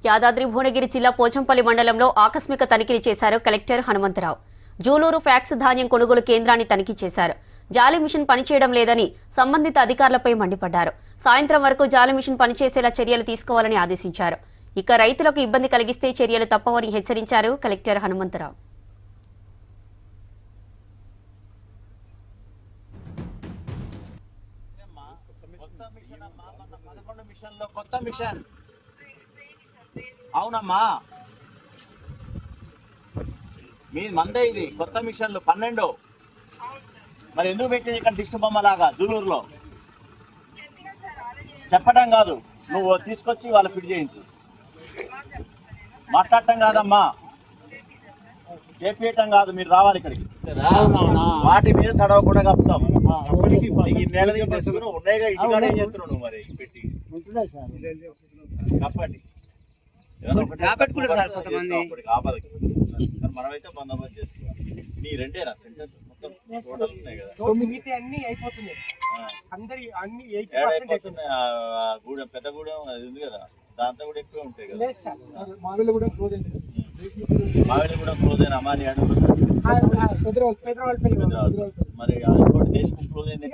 యాదాద్రి భువనగిరి జిల్లా పోచంపల్లి మండలంలో ఆకస్మిక తనిఖీ చేశారు కలెక్టర్ హనుమంతరావు. జూలూరు ఫ్యాక్స్ ధాన్యం కొనుగోలు కేంద్రాన్ని తనిఖీ చేశారు. జాలి మిషన్ పనిచేయడం లేదని సంబంధిత అధికారులపై మండిపడ్డారు. సాయంత్రం వరకు జాలి మిషన్ పనిచేసేలా చర్యలు తీసుకోవాలని ఆదేశించారు. ఇక రైతులకు ఇబ్బంది కలిగిస్తే చర్యలు తప్పవని హెచ్చరించారు కలెక్టర్ హనుమంతరావు. కొత్త మిషన్ అవునమ్మా, మీ మందే ఇది కొత్త మిషన్లు 12. మరి ఎందుకు పెట్టింది ఇక్కడ దిష్టి బొమ్మలాగా జూలూరులో? చెప్పడం కాదు, నువ్వు తీసుకొచ్చి వాళ్ళు ఫిట్ చేయించు. మాట్లాడటం కాదమ్మా, చేపేయటం కాదు, మీరు రావాలి ఇక్కడికి. వాటి మీద తడవకుండా కప్పుతాం. ఈ నెల తెచ్చుకుని ఉన్నాయిగా, ఇంటికాడ ఏం చేస్తున్నావు నువ్వు? మరి పెట్టి కప్పండి, మనమైతే బందోబస్తు చేసుకోవాలి. నీ రెండేనా సెంటర్ మొత్తం టోటల్ ఉన్నాయి కదా? అన్ని అయిపోతున్నాయి. గూడెం పెద్ద గూడెం అది ఉంది కదా, దాంతో కూడా ఎక్కువ ఉంటాయి కదా. మావిలో కూడా క్లోజ్ అయినా అమ్మాని అడుగు. మరి దేశం క్లోజ్ అయింది.